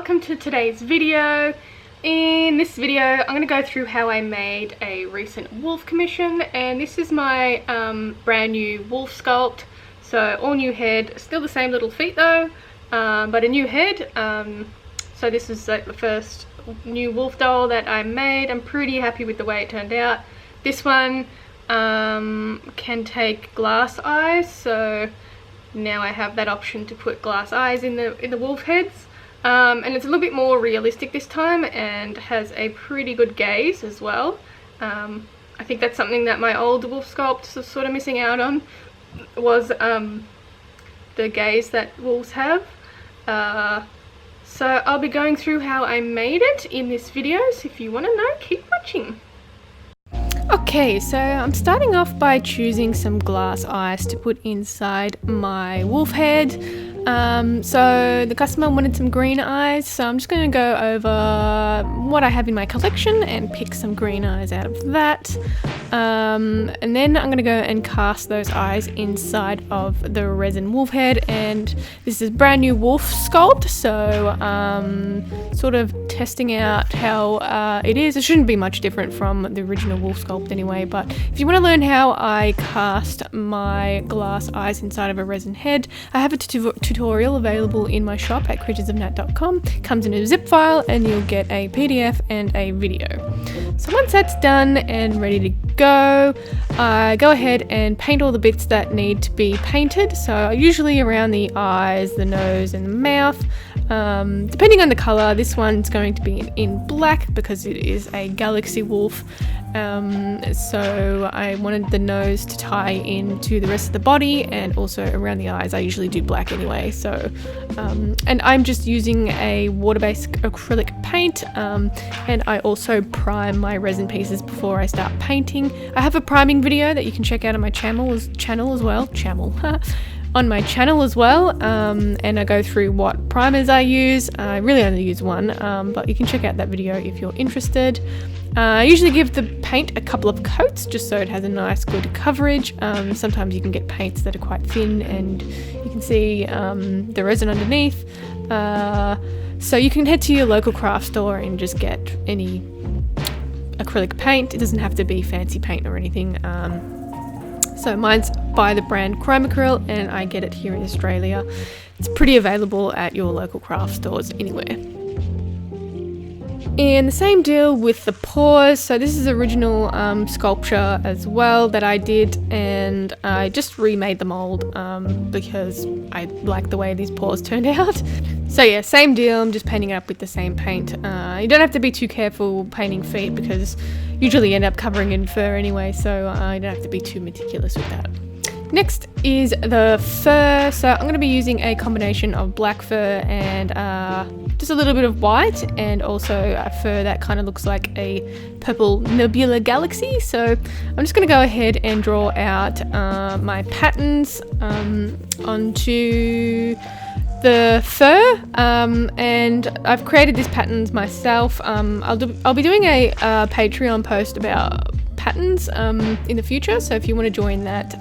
welcome to today's video. In this video I'm going to go through how I made a recent wolf commission, and this is my brand new wolf sculpt. So all new head, still the same little feet though, but a new head. So this is like the first new wolf doll that I made. I'm pretty happy with the way it turned out. This one can take glass eyes, so now I have that option to put glass eyes in the wolf heads, and it's a little bit more realistic this time and has a pretty good gaze as well. I think that's something that my old wolf sculpts was sort of missing out on, was the gaze that wolves have. So I'll be going through how I made it in this video, so if you want to know, keep watching. Okay, so I'm starting off by choosing some glass eyes to put inside my wolf head. So the customer wanted some green eyes, so I'm just going to go over what I have in my collection and pick some green eyes out of that. And then I'm going to go and cast those eyes inside of the resin wolf head, and this is brand new wolf sculpt, so sort of testing out how it is. It shouldn't be much different from the original wolf sculpt anyway, but if you want to learn how I cast my glass eyes inside of a resin head, I have a tutorial available in my shop at creaturesofnat.com. Comes in a zip file and you'll get a PDF and a video. So once that's done and ready to go, I go ahead and paint all the bits that need to be painted. So usually around the eyes, the nose and the mouth. Depending on the color, this one's going to be in black because it is a galaxy wolf. So I wanted the nose to tie into the rest of the body, and also around the eyes I usually do black anyway. So and I'm just using a water-based acrylic paint, and I also prime my resin pieces before I start painting. I have a priming video that you can check out on my channel as well. On my channel as well, and I go through what primers I use. I really only use one, but you can check out that video if you're interested. I usually give the paint a couple of coats just so it has a nice good coverage. Sometimes you can get paints that are quite thin and you can see the resin underneath. So you can head to your local craft store and just get any acrylic paint. It doesn't have to be fancy paint or anything. So mine's by the brand Armature, and I get it here in Australia. It's pretty available at your local craft stores anywhere. And the same deal with the paws. So this is original sculpture as well that I did, and I just remade the mold because I like the way these paws turned out. So yeah, same deal, I'm just painting it up with the same paint. You don't have to be too careful painting feet because usually you end up covering in fur anyway, so you don't have to be too meticulous with that. Next is the fur. So I'm going to be using a combination of black fur and just a little bit of white, and also a fur that kind of looks like a purple nebula galaxy. So I'm just going to go ahead and draw out my patterns onto the fur, and I've created these patterns myself. I'll be doing a Patreon post about patterns in the future, so if you want to join that,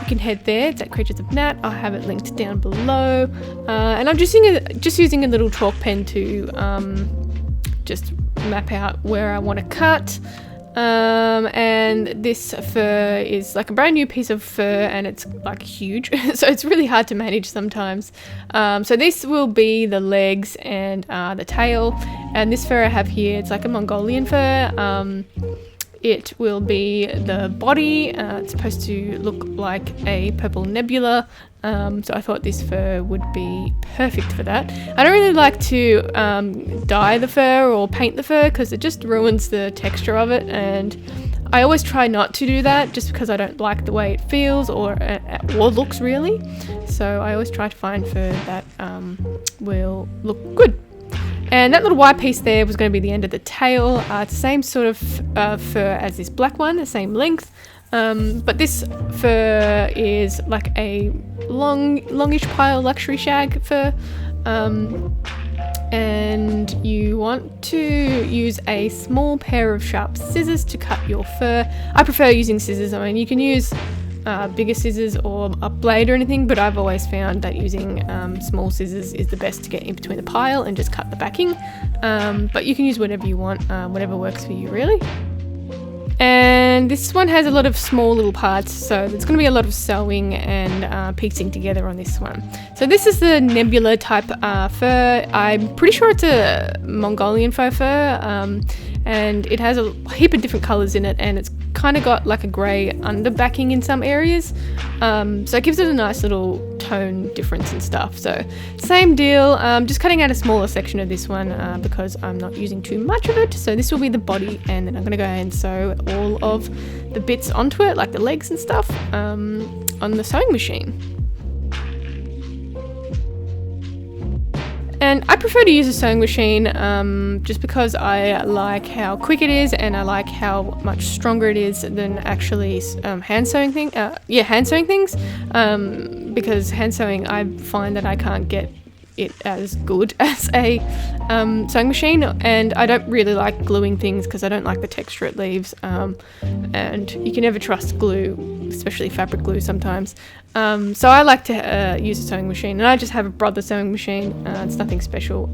you can head there. It's at Creatures of Nat. I'll have it linked down below, and I'm just using a little chalk pen to just map out where I want to cut. And this fur is like a brand new piece of fur, and it's like huge, so it's really hard to manage sometimes. So this will be the legs and the tail, and this fur I have here, it's like a Mongolian fur. It will be the body. It's supposed to look like a purple nebula. So I thought this fur would be perfect for that. I don't really like to dye the fur or paint the fur because it just ruins the texture of it, and I always try not to do that just because I don't like the way it feels or looks really. So I always try to find fur that will look good. And that little white piece there was going to be the end of the tail. It's the same sort of fur as this black one, the same length. But this fur is like a longish pile luxury shag fur. And you want to use a small pair of sharp scissors to cut your fur. I prefer using scissors. I mean, you can use bigger scissors or a blade or anything, but I've always found that using small scissors is the best to get in between the pile and just cut the backing. But you can use whatever you want, whatever works for you really. And this one has a lot of small little parts, so there's going to be a lot of sewing and piecing together on this one. So this is the nebula type fur. I'm pretty sure it's a Mongolian faux fur, and it has a heap of different colours in it, and it's kind of got like a grey under backing in some areas, so it gives it a nice little tone difference and stuff. So same deal, just cutting out a smaller section of this one because I'm not using too much of it. So this will be the body, and then I'm going to go ahead and sew all of the bits onto it, like the legs and stuff, on the sewing machine. And I prefer to use a sewing machine just because I like how quick it is, and I like how much stronger it is than actually hand sewing things. Because hand sewing, I find that I can't get it as good as a sewing machine, and I don't really like gluing things because I don't like the texture it leaves, and you can never trust glue, especially fabric glue sometimes. So I like to use a sewing machine, and I just have a brother sewing machine. It's nothing special,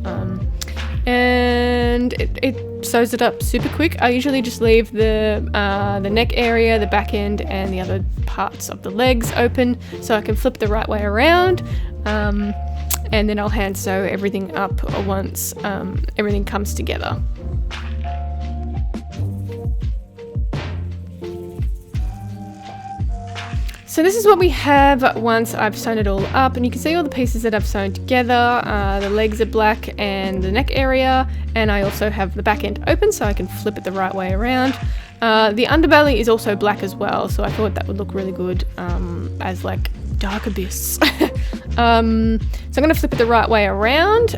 and it sews it up super quick. I usually just leave the neck area, the back end, and the other parts of the legs open so I can flip the right way around. And then I'll hand sew everything up once everything comes together. So this is what we have once I've sewn it all up, and you can see all the pieces that I've sewn together. The legs are black and the neck area, and I also have the back end open so I can flip it the right way around. The underbelly is also black as well, so I thought that would look really good as like dark abyss. So I'm going to flip it the right way around.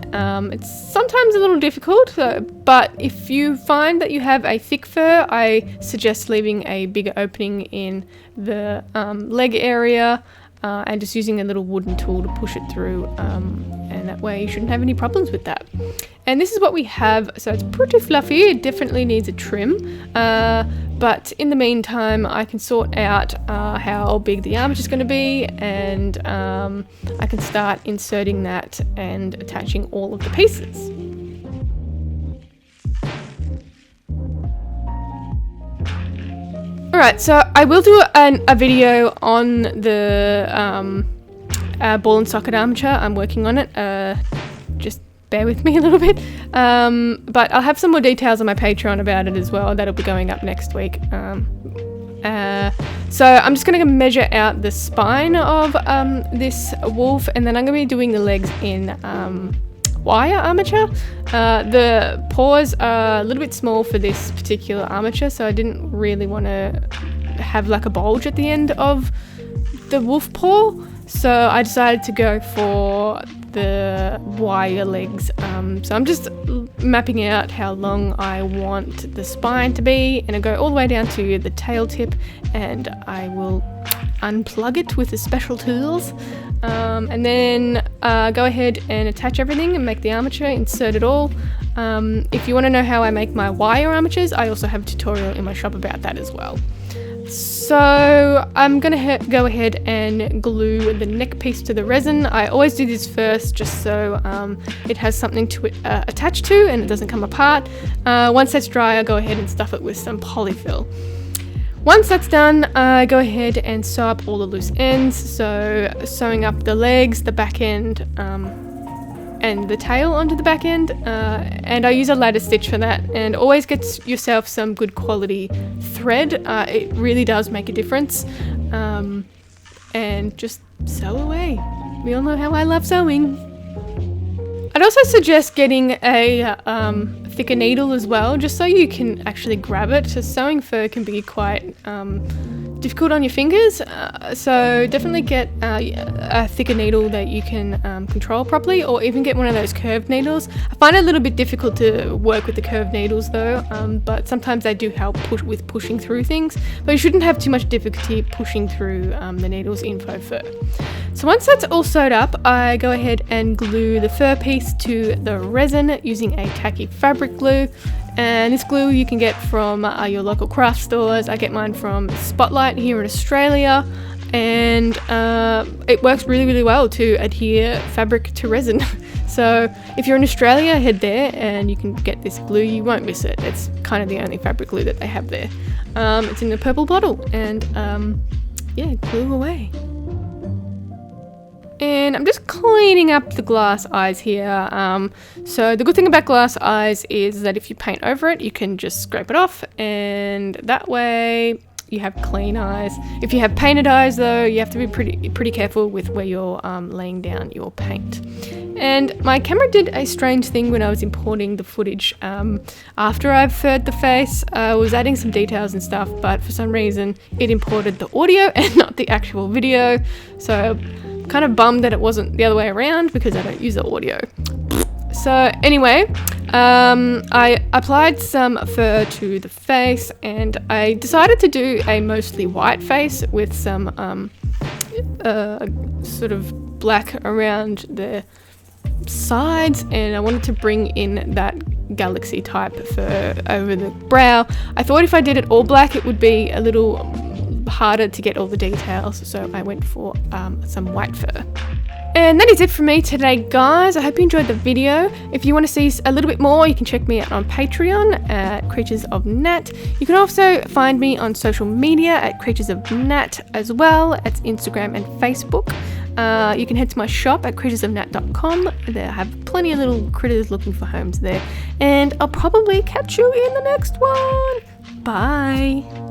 It's sometimes a little difficult, but if you find that you have a thick fur, I suggest leaving a bigger opening in the leg area and just using a little wooden tool to push it through, and that way you shouldn't have any problems with that. And this is what we have. So it's pretty fluffy. It definitely needs a trim, but in the meantime I can sort out how big the armature is going to be, and I can start inserting that and attaching all of the pieces. Alright, so I will do a video on the ball and socket armature. I'm working on it. Just bear with me a little bit. But I'll have some more details on my Patreon about it as well. That'll be going up next week. So I'm just going to measure out the spine of this wolf, and then I'm going to be doing the legs in wire armature. The paws are a little bit small for this particular armature, so I didn't really want to have like a bulge at the end of the wolf paw, so I decided to go for the wire legs. So I'm just mapping out how long I want the spine to be, and I go all the way down to the tail tip, and I will unplug it with the special tools, and then go ahead and attach everything and make the armature, insert it all. If you want to know how I make my wire armatures, I also have a tutorial in my shop about that as well. So I'm going to go ahead and glue the neck piece to the resin. I always do this first just so it has something to attach to and it doesn't come apart. Once that's dry, I'll go ahead and stuff it with some polyfill. Once that's done, I go ahead and sew up all the loose ends. So sewing up the legs, the back end, and the tail onto the back end, and I use a ladder stitch for that, and always get yourself some good quality thread. It really does make a difference, and just sew away. We all know how I love sewing. I'd also suggest getting a thicker needle as well, just so you can actually grab it. So sewing fur can be quite difficult on your fingers, so definitely get a thicker needle that you can control properly, or even get one of those curved needles. I find it a little bit difficult to work with the curved needles though, but sometimes they do help with pushing through things, but you shouldn't have too much difficulty pushing through the needles in faux fur. So once that's all sewed up, I go ahead and glue the fur piece to the resin using a tacky fabric glue. And this glue you can get from your local craft stores. I get mine from Spotlight here in Australia, and it works really, really well to adhere fabric to resin. So if you're in Australia, head there and you can get this glue. You won't miss it. It's kind of the only fabric glue that they have there. It's in a purple bottle, and yeah, glue away. And I'm just cleaning up the glass eyes here. So the good thing about glass eyes is that if you paint over it, you can just scrape it off, and that way you have clean eyes. If you have painted eyes though, you have to be pretty careful with where you're laying down your paint. And my camera did a strange thing when I was importing the footage. After I've furred the face, I was adding some details and stuff, but for some reason it imported the audio and not the actual video. So I'm kind of bummed that it wasn't the other way around because I don't use the audio. So anyway, I applied some fur to the face, and I decided to do a mostly white face with some sort of black around the sides, and I wanted to bring in that galaxy type fur over the brow. I thought if I did it all black it would be a little harder to get all the details, so I went for some white fur. And that is it for me today, guys. I hope you enjoyed the video. If you want to see a little bit more, you can check me out on Patreon at Creatures of Nat. You can also find me on social media at Creatures of Nat as well. That's Instagram and Facebook. You can head to my shop at creaturesofnat.com. There I have plenty of little critters looking for homes there. And I'll probably catch you in the next one. Bye.